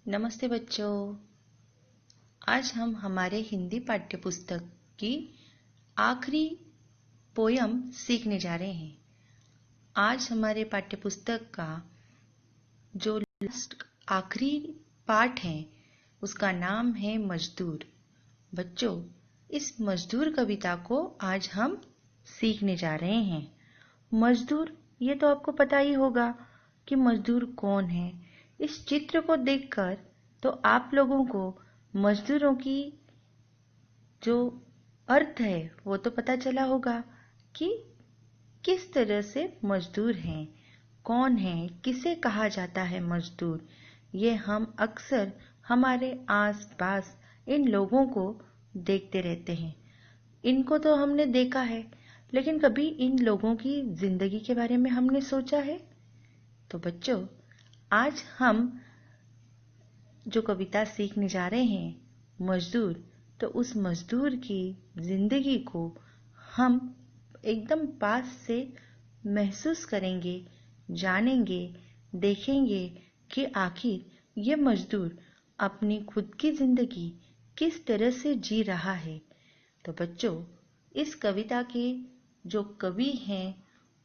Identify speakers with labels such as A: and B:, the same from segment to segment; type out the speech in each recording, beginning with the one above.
A: नमस्ते बच्चों। आज हम हमारे हिंदी पाठ्य पुस्तक की आखिरी पोयम सीखने जा रहे हैं। आज हमारे पाठ्य पुस्तक का जो आखिरी पाठ है उसका नाम है मजदूर। बच्चों, इस मजदूर कविता को आज हम सीखने जा रहे हैं। मजदूर, ये तो आपको पता ही होगा कि मजदूर कौन है। इस चित्र को देखकर तो आप लोगों को मजदूरों की जो अर्थ है वो तो पता चला होगा कि किस तरह से मजदूर हैं, कौन है, किसे कहा जाता है मजदूर। ये हम अक्सर हमारे आसपास इन लोगों को देखते रहते हैं। इनको तो हमने देखा है, लेकिन कभी इन लोगों की जिंदगी के बारे में हमने सोचा है? तो बच्चों, आज हम जो कविता सीखने जा रहे हैं मजदूर, तो उस मजदूर की जिंदगी को हम एकदम पास से महसूस करेंगे, जानेंगे, देखेंगे कि आखिर ये मजदूर अपनी खुद की जिंदगी किस तरह से जी रहा है। तो बच्चों, इस कविता के जो कवि हैं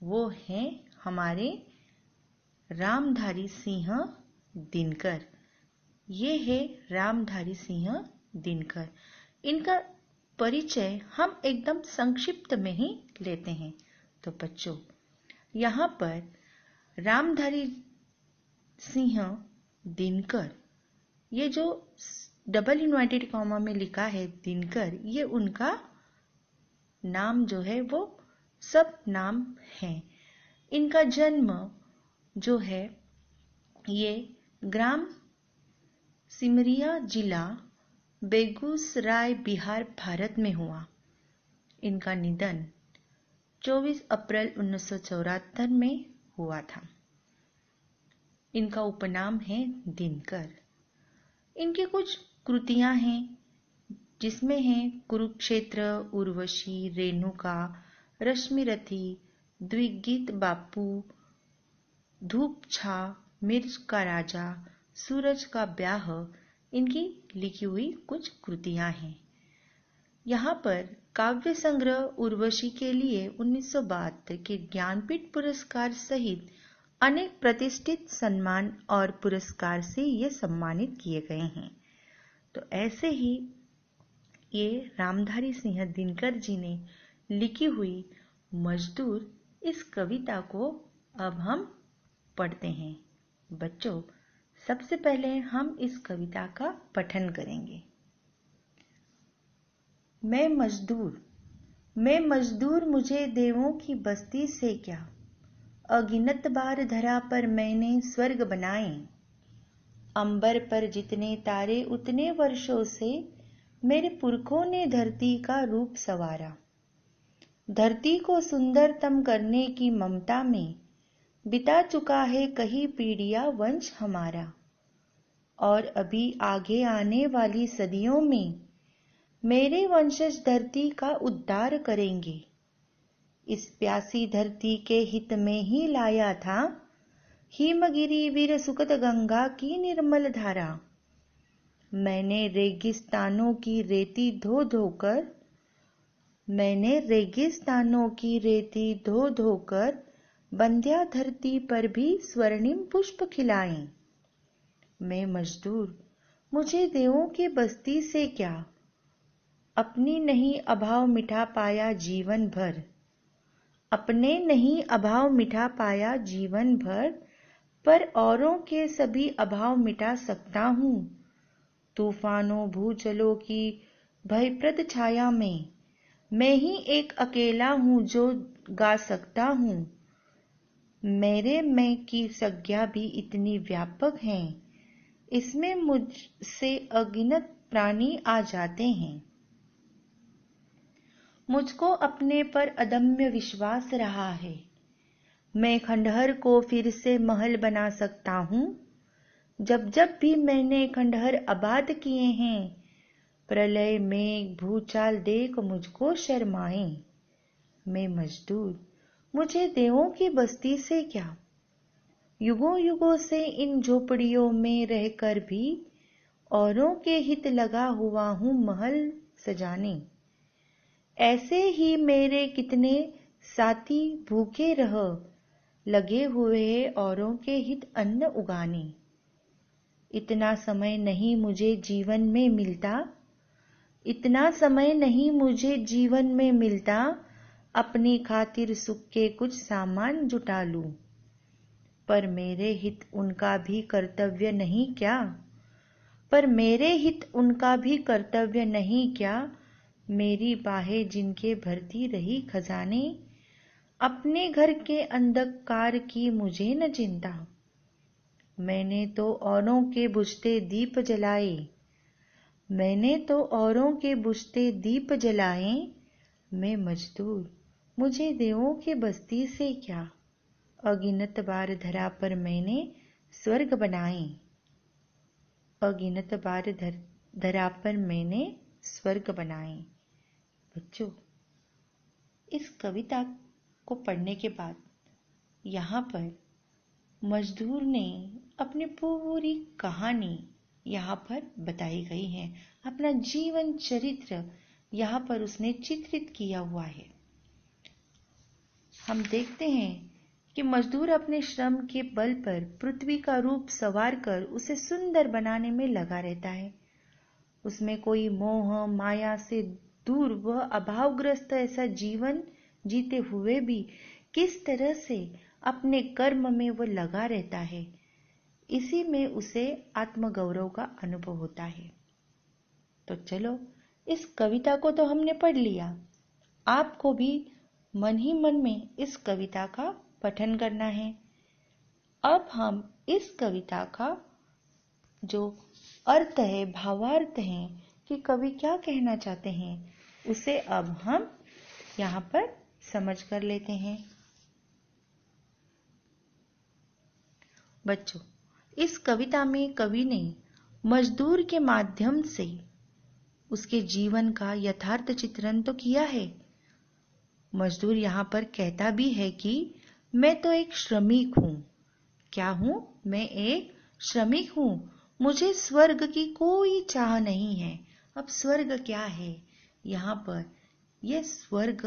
A: वो हैं हमारे रामधारी सिंह दिनकर। ये है रामधारी सिंह दिनकर। इनका परिचय हम एकदम संक्षिप्त में ही लेते हैं। तो बच्चों, यहाँ पर रामधारी सिंह दिनकर, ये जो डबल इन्वर्टेड कॉमा में लिखा है दिनकर, ये उनका नाम जो है वो सब नाम है। इनका जन्म जो है ये ग्राम सिमरिया जिला बेगूसराय बिहार भारत में हुआ। इनका निधन 24 अप्रैल 1974 में हुआ था। इनका उपनाम है दिनकर। इनकी कुछ कृतियां हैं जिसमें हैं कुरुक्षेत्र, उर्वशी, रेणुका, रश्मिरथी, द्विगीत बापू, धूप छा, मिर्च का राजा, सूरज का ब्याह, इनकी लिखी हुई कुछ कृतियां हैं। यहाँ पर काव्य संग्रह उर्वशी के लिए 1972 के ज्ञानपीठ पुरस्कार सहित अनेक प्रतिष्ठित सम्मान और पुरस्कार से ये सम्मानित किए गए हैं। तो ऐसे ही ये रामधारी सिंह दिनकर जी ने लिखी हुई मजदूर, इस कविता को अब हम पढ़ते हैं। बच्चों, सबसे पहले हम इस कविता का पठन करेंगे। मैं मजदूर मुझे देवों की बस्ती से क्या, अगिनत बार धरा पर मैंने स्वर्ग बनाए। अंबर पर जितने तारे उतने वर्षों से मेरे पुरखों ने धरती का रूप संवारा। धरती को सुंदरतम करने की ममता में बिता चुका है कई पीढ़ियां वंश हमारा। और अभी आगे आने वाली सदियों में मेरे वंशज धरती का उद्धार करेंगे। इस प्यासी धरती के हित में ही लाया था हिमगिरी वीर सुकत गंगा की निर्मल धारा। मैंने रेगिस्तानों की रेती धो धोकर बंध्या धरती पर भी स्वर्णिम पुष्प खिलाए। मैं मजदूर, मुझे देवों की बस्ती से क्या, अपने नहीं अभाव मिटा पाया जीवन भर, पर औरों के सभी अभाव मिटा सकता हूँ। तूफानों भूजलों की भयप्रद छाया में मैं ही एक अकेला हूँ जो गा सकता हूँ। मेरे मैं की संज्ञा भी इतनी व्यापक है, इसमें मुझसे अगिनत प्राणी आ जाते हैं। मुझको अपने पर अदम्य विश्वास रहा है। मैं खंडहर को फिर से महल बना सकता हूँ। जब भी मैंने खंडहर आबाद किए हैं, प्रलय में भूचाल देख मुझको शर्माए। मैं मजदूर, मुझे देवों की बस्ती से क्या, युगों युगों से इन झोपड़ियों में रहकर भी औरों के हित लगा हुआ हूँ महल सजाने। ऐसे ही मेरे कितने साथी भूखे रह लगे हुए औरों के हित अन्न उगाने। इतना समय नहीं मुझे जीवन में मिलता, इतना समय नहीं मुझे जीवन में मिलता, अपनी खातिर सुख के कुछ सामान जुटा लूं। पर मेरे हित उनका भी कर्तव्य नहीं क्या, पर मेरे हित उनका भी कर्तव्य नहीं क्या। मेरी बाहें जिनके भरती रही खजाने, अपने घर के अंधकार की मुझे न चिंता। मैंने तो औरों के बुझते दीप जलाए, मैंने तो औरों के बुझते दीप जलाए। मैं मजदूर, मुझे देवों के बस्ती से क्या। अगिनत बार धरा पर मैंने स्वर्ग बनाए, अगिनत बार धरा पर मैंने स्वर्ग बनाए। बच्चों, इस कविता को पढ़ने के बाद यहाँ पर मजदूर ने अपनी पूरी कहानी यहाँ पर बताई गई है, अपना जीवन चरित्र यहाँ पर उसने चित्रित किया हुआ है। हम देखते हैं कि मजदूर अपने श्रम के बल पर पृथ्वी का रूप संवार कर उसे सुंदर बनाने में लगा रहता है। उसमें कोई मोह माया से दूर वह अभावग्रस्त ऐसा जीवन जीते हुए भी किस तरह से अपने कर्म में वह लगा रहता है, इसी में उसे आत्मगौरव का अनुभव होता है। तो चलो, इस कविता को तो हमने पढ़ लिया, आपको भी मन ही मन में इस कविता का पठन करना है। अब हम इस कविता का जो अर्थ है, भावार्थ है कि कवि क्या कहना चाहते हैं, उसे अब हम यहाँ पर समझ कर लेते हैं। बच्चों, इस कविता में कवि ने मजदूर के माध्यम से उसके जीवन का यथार्थ चित्रण तो किया है। मजदूर यहाँ पर कहता भी है कि मैं तो एक श्रमिक हूँ। क्या हूँ? मैं एक श्रमिक हूँ। मुझे स्वर्ग की कोई चाह नहीं है। अब स्वर्ग क्या है? यहाँ पर यह स्वर्ग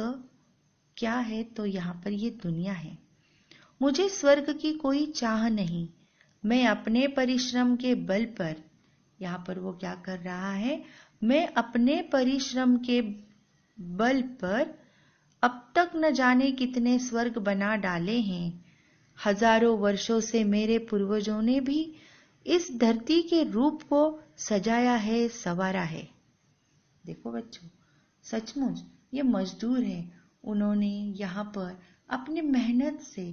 A: क्या है? तो यहाँ पर यह दुनिया है। मुझे स्वर्ग की कोई चाह नहीं। मैं अपने परिश्रम के बल पर, यहाँ पर वो क्या कर रहा है? मैं अपने परिश्रम के बल पर अब तक न जाने कितने स्वर्ग बना डाले हैं। हजारों वर्षों से मेरे पूर्वजों ने भी इस धरती के रूप को सजाया है, संवारा है। देखो बच्चों, सचमुच ये मजदूर हैं। उन्होंने यहाँ पर अपनी मेहनत से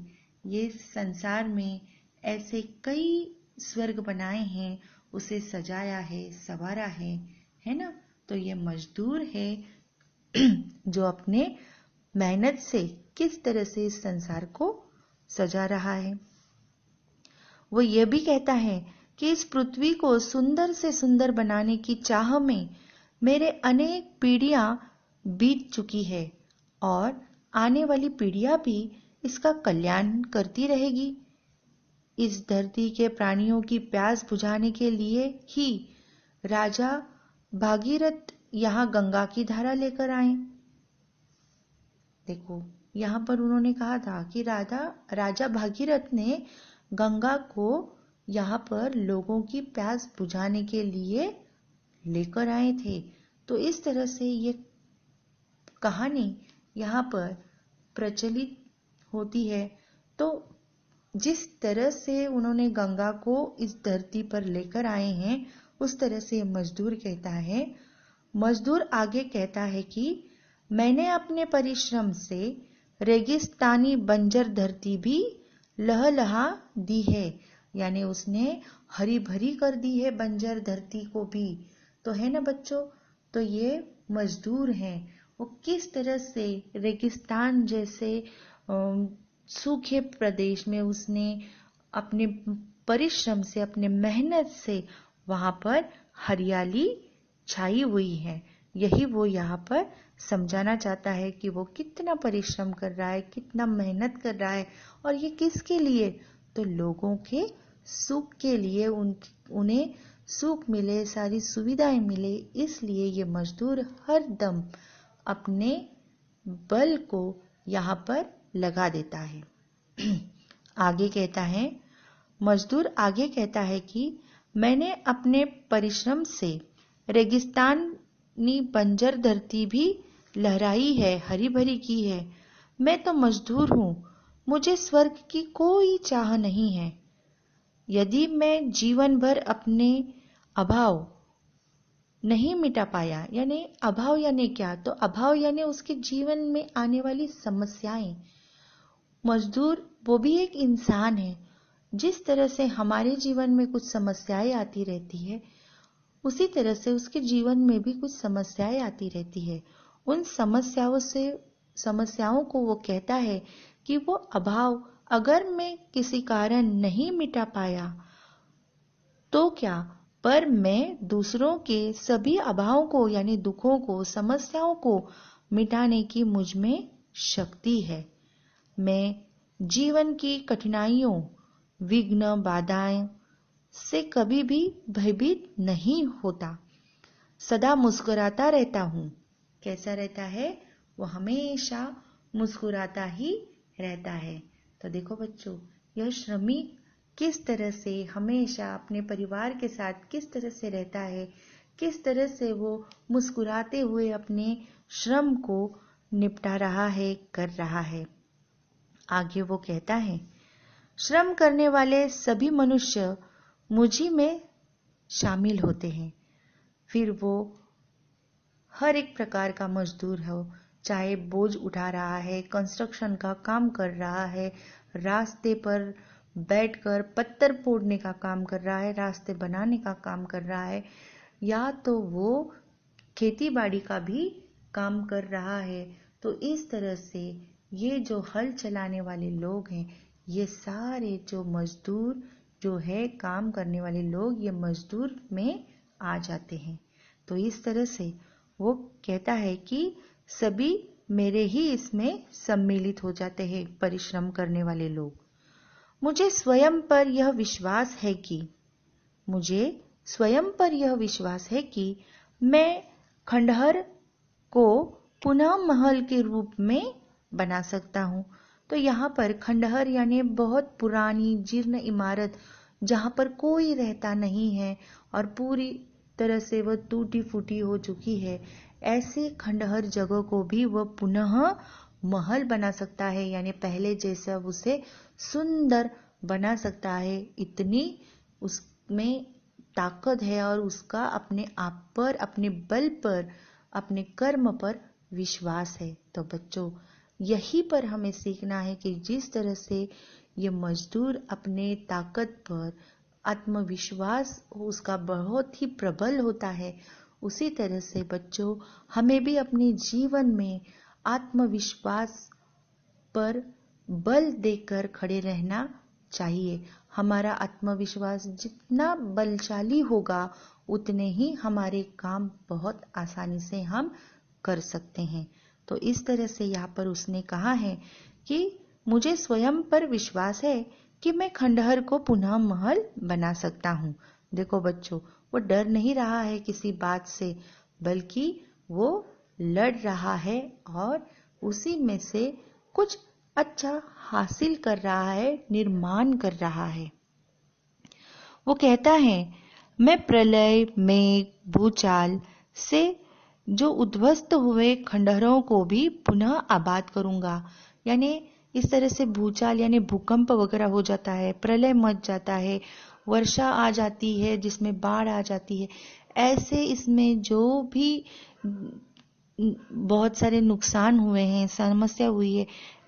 A: ये संसार में ऐसे कई स्वर्ग बनाए हैं, उसे सजाया है, संवारा है ना? तो ये मजदूर है जो अपने मेहनत से किस तरह से इस संसार को सजा रहा है। वो ये भी कहता है कि इस पृथ्वी को सुंदर से सुंदर बनाने की चाह में मेरे अनेक पीढ़ियां बीत चुकी है और आने वाली पीढ़ियां भी इसका कल्याण करती रहेगी। इस धरती के प्राणियों की प्यास बुझाने के लिए ही राजा भागीरथ यहाँ गंगा की धारा लेकर आए। देखो, यहाँ पर उन्होंने कहा था कि राजा भागीरथ ने गंगा को यहाँ पर लोगों की प्यास बुझाने के लिए लेकर आए थे। तो इस तरह से ये कहानी यहाँ पर प्रचलित होती है। तो जिस तरह से उन्होंने गंगा को इस धरती पर लेकर आए हैं, उस तरह से मजदूर कहता है। मजदूर आगे कहता है कि मैंने अपने परिश्रम से रेगिस्तानी बंजर धरती भी लहलहा दी है, यानी उसने हरी भरी कर दी है बंजर धरती को भी। तो है ना बच्चों, तो ये मजदूर हैं, वो किस तरह से रेगिस्तान जैसे सूखे प्रदेश में उसने अपने परिश्रम से, अपने मेहनत से वहां पर हरियाली छाई हुई है। यही वो यहाँ पर समझाना चाहता है कि वो कितना परिश्रम कर रहा है, कितना मेहनत कर रहा है, और ये किसके लिए? तो लोगों के सुख के लिए, उन्हें सुख मिले, सारी सुविधाएं मिले, इसलिए ये मजदूर हर दम अपने बल को यहाँ पर लगा देता है। आगे कहता है, मजदूर आगे कहता है कि मैंने अपने परिश्रम से रेगिस्तानी बंजर धरती भी लहराई है, हरी भरी की है। मैं तो मजदूर हूं, मुझे स्वर्ग की कोई चाह नहीं है। यदि मैं जीवन भर अपने अभाव नहीं मिटा पाया, यानी अभाव यानी क्या, तो अभाव यानी उसके जीवन में आने वाली समस्याएं। मजदूर वो भी एक इंसान है। जिस तरह से हमारे जीवन में कुछ समस्याएं आती रहती है, उसी तरह से उसके जीवन में भी कुछ समस्याएं आती रहती है। उन समस्याओं को वो कहता है कि वो अभाव अगर मैं किसी कारण नहीं मिटा पाया तो क्या, पर मैं दूसरों के सभी अभावों को यानी दुखों को, समस्याओं को मिटाने की मुझ में शक्ति है। मैं जीवन की कठिनाइयों, विघ्न, बाधाएं से कभी भी भयभीत नहीं होता, सदा मुस्कुराता रहता हूं। कैसा रहता है? वो हमेशा मुस्कुराता ही रहता है। तो देखो बच्चों, यह श्रमिक किस तरह से हमेशा अपने परिवार के साथ किस तरह से रहता है, किस तरह से वो मुस्कुराते हुए अपने श्रम को निपटा रहा है, कर रहा है। आगे वो कहता है, श्रम करने वाले सभी मनुष्य मुझी में शामिल होते हैं। फिर वो हर एक प्रकार का मजदूर हो, चाहे बोझ उठा रहा है, कंस्ट्रक्शन का काम कर रहा है, रास्ते पर बैठकर पत्थर फोड़ने का काम कर रहा है, रास्ते बनाने का काम कर रहा है, या तो वो खेती बाड़ी का भी काम कर रहा है। तो इस तरह से ये जो हल चलाने वाले लोग हैं, ये सारे जो मजदूर जो है, काम करने वाले लोग, ये मजदूर में आ जाते हैं। तो इस तरह से वो कहता है कि सभी मेरे ही इसमें सम्मिलित हो जाते हैं, परिश्रम करने वाले लोग। मुझे स्वयं पर यह विश्वास है कि मैं खंडहर को पुनः महल के रूप में बना सकता हूँ। तो यहाँ पर खंडहर यानी बहुत पुरानी जीर्ण इमारत, जहाँ पर कोई रहता नहीं है और पूरी तरह से वह टूटी फूटी हो चुकी है, ऐसे खंडहर जगह को भी वह पुनः महल बना सकता है, यानी पहले जैसा उसे सुंदर बना सकता है। इतनी उसमें ताकत है और उसका अपने आप पर, अपने बल पर, अपने कर्म पर विश्वास है। तो बच्चों, यही पर हमें सीखना है कि जिस तरह से ये मजदूर अपने ताकत पर, आत्मविश्वास उसका बहुत ही प्रबल होता है, उसी तरह से बच्चों हमें भी अपने जीवन में आत्मविश्वास पर बल देकर खड़े रहना चाहिए। हमारा आत्मविश्वास जितना बलशाली होगा, उतने ही हमारे काम बहुत आसानी से हम कर सकते हैं। तो इस तरह से यहाँ पर उसने कहा है कि मुझे स्वयं पर विश्वास है कि मैं खंडहर को पुनः महल बना सकता हूँ। देखो बच्चों, वो डर नहीं रहा है किसी बात से, बल्कि वो लड़ रहा है और उसी में से कुछ अच्छा हासिल कर रहा है, निर्माण कर रहा है। वो कहता है, मैं प्रलय, मेघ, भूचाल से जो उद्ध्वस्त हुए खंडहरों को भी पुनः आबाद करूंगा। यानी इस तरह से भूचाल यानी भूकंप वगैरह हो जाता है, प्रलय मच जाता है, वर्षा आ जाती है जिसमें बाढ़ आ जाती है, ऐसे इसमें जो भी बहुत सारे नुकसान हुए हैं, समस्या हुई है,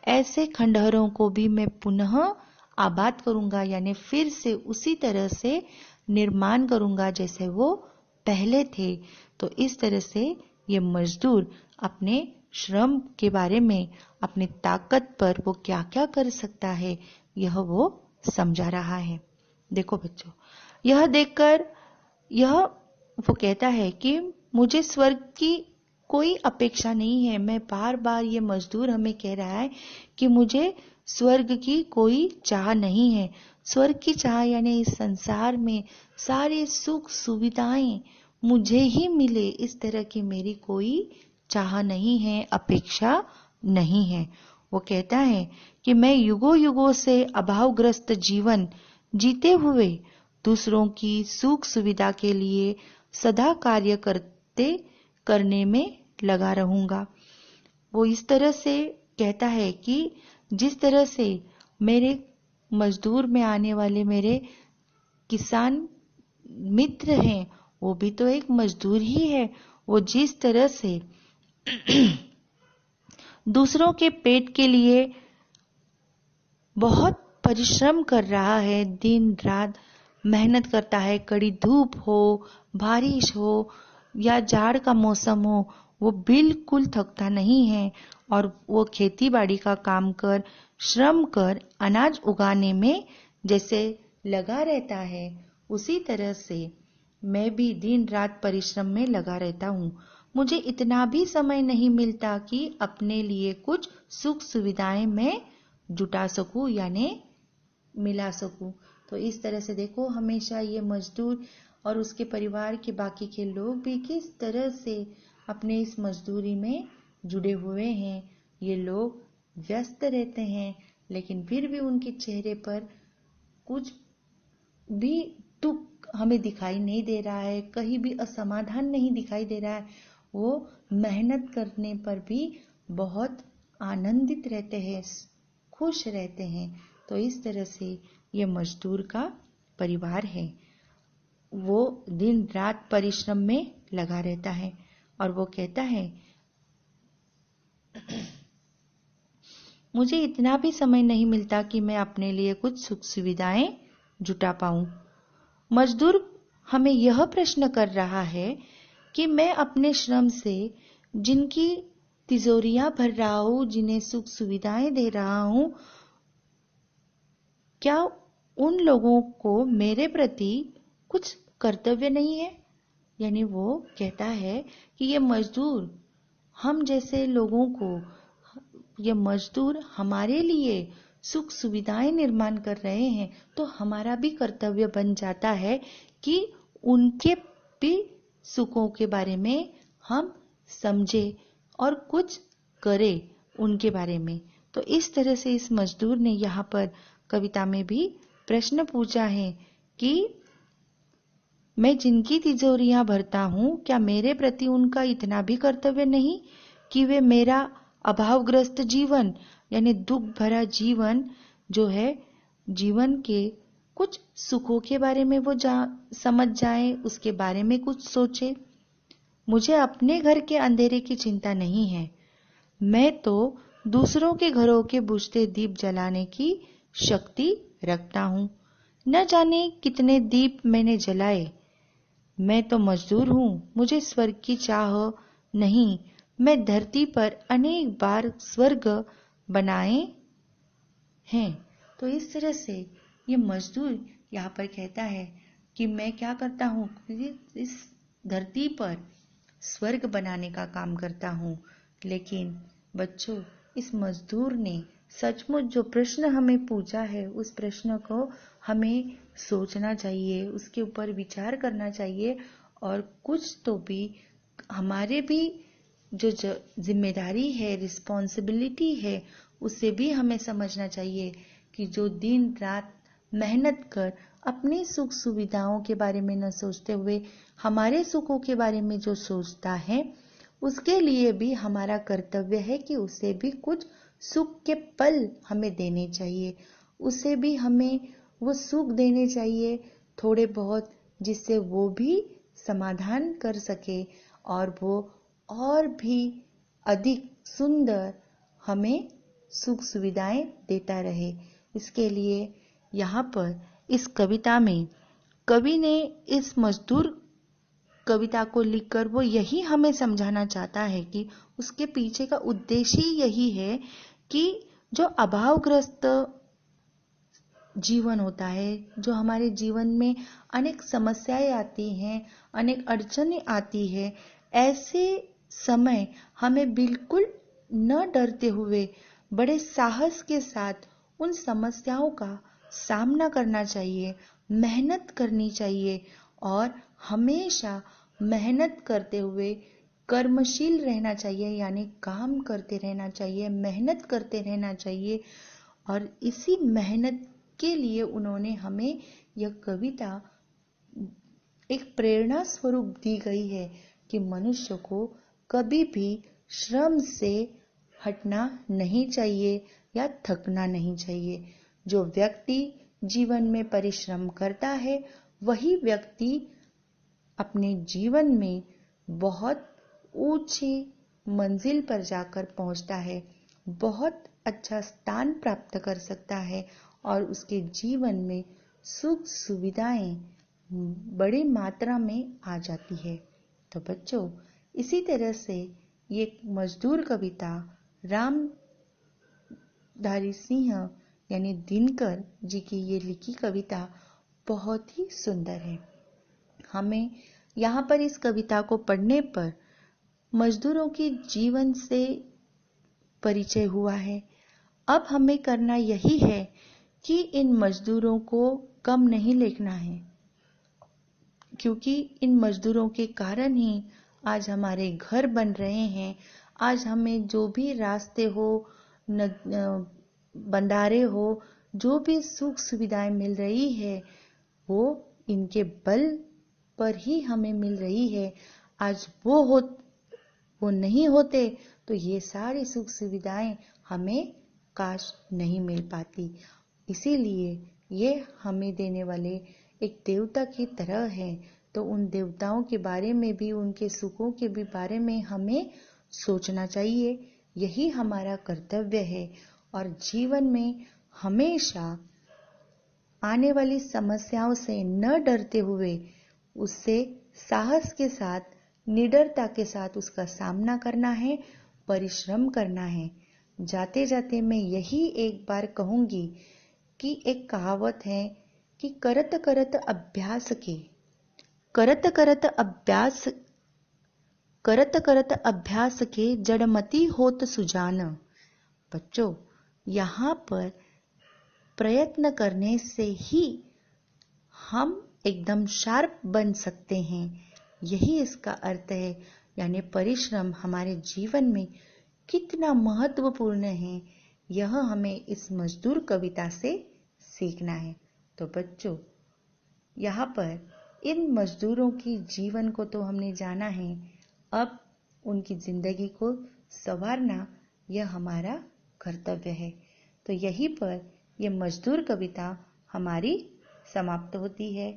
A: ऐसे खंडहरों को भी मैं पुनः आबाद करूंगा, यानी फिर से उसी तरह से निर्माण करूंगा जैसे वो पहले थे। तो इस तरह से ये मजदूर अपने श्रम के बारे में, अपनी ताकत पर वो क्या क्या कर सकता है, यह वो समझा रहा है। देखो बच्चों, यह देखकर वो कहता है कि मुझे स्वर्ग की कोई अपेक्षा नहीं है। मैं बार बार ये मजदूर हमें कह रहा है कि मुझे स्वर्ग की कोई चाह नहीं है। स्वर्ग की चाह यानी इस संसार में सारे सुख सुविधाएं मुझे ही मिले, इस तरह की मेरी कोई चाह नहीं है, अपेक्षा नहीं है। वो कहता है कि मैं युगों युगों से अभावग्रस्त जीवन जीते हुए दूसरों की सुख सुविधा के लिए सदा कार्य करने में लगा रहूंगा। वो इस तरह से कहता है कि जिस तरह से मेरे मजदूर में आने वाले मेरे किसान मित्र हैं, वो भी तो एक मजदूर ही है। वो जिस तरह से दूसरों के पेट के लिए बहुत परिश्रम कर रहा है, दिन रात मेहनत करता है, कड़ी धूप हो, बारिश हो या जाड़ का मौसम हो, वो बिल्कुल थकता नहीं है और वो खेती बाड़ी का काम कर, श्रम कर, अनाज उगाने में जैसे लगा रहता है, उसी तरह से मैं भी दिन रात परिश्रम में लगा रहता हूँ। मुझे इतना भी समय नहीं मिलता कि अपने लिए कुछ सुख सुविधाएं मैं जुटा सकूं यानी मिला सकूं। तो इस तरह से देखो, हमेशा ये मजदूर और उसके परिवार के बाकी के लोग भी किस तरह से अपने इस मजदूरी में जुड़े हुए हैं। ये लोग व्यस्त रहते हैं, लेकिन फिर भी उनके चेहरे पर कुछ भी दुख हमें दिखाई नहीं दे रहा है, कहीं भी असमाधान नहीं दिखाई दे रहा है। वो मेहनत करने पर भी बहुत आनंदित रहते हैं, खुश रहते हैं। तो इस तरह से ये मजदूर का परिवार है। वो दिन रात परिश्रम में लगा रहता है और वो कहता है मुझे इतना भी समय नहीं मिलता कि मैं अपने लिए कुछ सुख सुविधाएं जुटा पाऊं। मजदूर हमें यह प्रश्न कर रहा है कि मैं अपने श्रम से जिनकी तिजोरियां भर रहा हूं, जिन्हें सुख सुविधाएं दे रहा हूं, क्या उन लोगों को मेरे प्रति कुछ कर्तव्य नहीं है? यानी वो कहता है कि ये मजदूर हम जैसे लोगों को, ये मजदूर हमारे लिए सुख सुविधाएं निर्माण कर रहे हैं, तो हमारा भी कर्तव्य बन जाता है कि उनके भी सुखों के बारे में हम समझे और कुछ करें उनके बारे में। तो इस तरह से इस मजदूर ने यहाँ पर कविता में भी प्रश्न पूछा है कि मैं जिनकी तिजोरियां भरता हूं, क्या मेरे प्रति उनका इतना भी कर्तव्य नहीं कि वे मेरा अभावग्रस्त जीवन यानी दुख भरा जीवन जो है, जीवन के कुछ सुखों के बारे में वो समझ जाए, उसके बारे में कुछ सोचे। मुझे अपने घर के अंधेरे की चिंता नहीं है, मैं तो दूसरों के घरों के बुझते दीप जलाने की शक्ति रखता हूं। न जाने कितने दीप मैंने जलाए। मैं तो मजदूर हूं, मुझे स्वर्ग की चाह नहीं। मैं धरती पर अनेक बार स्वर्ग बनाए हैं। तो इस तरह से ये मजदूर यहाँ पर कहता है कि मैं क्या करता हूँ, इस धरती पर स्वर्ग बनाने का काम करता हूँ। लेकिन बच्चों, इस मजदूर ने सचमुच जो प्रश्न हमें पूछा है, उस प्रश्न को हमें सोचना चाहिए, उसके ऊपर विचार करना चाहिए और कुछ तो भी हमारे भी जो जिम्मेदारी है, रिस्पॉन्सिबिलिटी है, उसे भी हमें समझना चाहिए कि जो दिन रात मेहनत कर अपनी सुख सुविधाओं के बारे में न सोचते हुए हमारे सुखों के बारे में जो सोचता है, उसके लिए भी हमारा कर्तव्य है कि उसे भी कुछ सुख के पल हमें देने चाहिए, उसे भी हमें वो सुख देने चाहिए थोड़े बहुत, जिससे वो भी समाधान कर सके और वो और भी अधिक सुंदर हमें सुख सुविधाएं देता रहे। इसके लिए यहाँ पर इस कविता में कवि ने इस मजदूर कविता को लिखकर वो यही हमें समझाना चाहता है कि उसके पीछे का उद्देश्य ही यही है कि जो अभावग्रस्त जीवन होता है, जो हमारे जीवन में अनेक समस्याएं आती हैं, अनेक अड़चनें आती है, ऐसे समय हमें बिल्कुल न डरते हुए बड़े साहस के साथ उन समस्याओं का सामना करना चाहिए, मेहनत करनी चाहिए और हमेशा मेहनत करते हुए कर्मशील रहना चाहिए, यानी काम करते रहना चाहिए, मेहनत करते रहना चाहिए। और इसी मेहनत के लिए उन्होंने हमें यह कविता एक प्रेरणा स्वरूप दी गई है कि मनुष्य को कभी भी श्रम से हटना नहीं चाहिए या थकना नहीं चाहिए। जो व्यक्ति जीवन में परिश्रम करता है वही व्यक्ति अपने जीवन में बहुत ऊंची मंजिल पर जाकर पहुंचता है, बहुत अच्छा स्थान प्राप्त कर सकता है और उसके जीवन में सुख सुविधाएं बड़ी मात्रा में आ जाती है। तो बच्चों, इसी तरह से ये मजदूर कविता रामधारी सिंह यानी दिनकर जी की ये लिखी कविता बहुत ही सुंदर है। हमें यहाँ पर इस कविता को पढ़ने पर मजदूरों के जीवन से परिचय हुआ है। अब हमें करना यही है कि इन मजदूरों को कम नहीं लिखना है, क्योंकि इन मजदूरों के कारण ही आज हमारे घर बन रहे हैं। आज हमें जो भी रास्ते हो, बंधारे हो, जो भी सुख सुविधाएं मिल रही है वो इनके बल पर ही हमें मिल रही है। आज वो नहीं होते तो ये सारी सुख सुविधाएं हमें काश नहीं मिल पाती। इसीलिए ये हमें देने वाले एक देवता की तरह है। तो उन देवताओं के बारे में भी, उनके सुखों के भी बारे में हमें सोचना चाहिए। यही हमारा कर्तव्य है और जीवन में हमेशा आने वाली समस्याओं से न डरते हुए उससे साहस के साथ, निडरता के साथ उसका सामना करना है, परिश्रम करना है। जाते जाते मैं यही एक बार कहूंगी कि एक कहावत है कि करत करत अभ्यास के जड़मति होत सुजान। बच्चों, यहाँ पर प्रयत्न करने से ही हम एकदम शार्प बन सकते हैं, यही इसका अर्थ है। यानी परिश्रम हमारे जीवन में कितना महत्वपूर्ण है, यह हमें इस मजदूर कविता से सीखना है। तो बच्चों, यहाँ पर इन मजदूरों की जीवन को तो हमने जाना है, अब उनकी जिंदगी को संवारना यह हमारा कर्तव्य है। तो यहीं पर यह मजदूर कविता हमारी समाप्त होती है।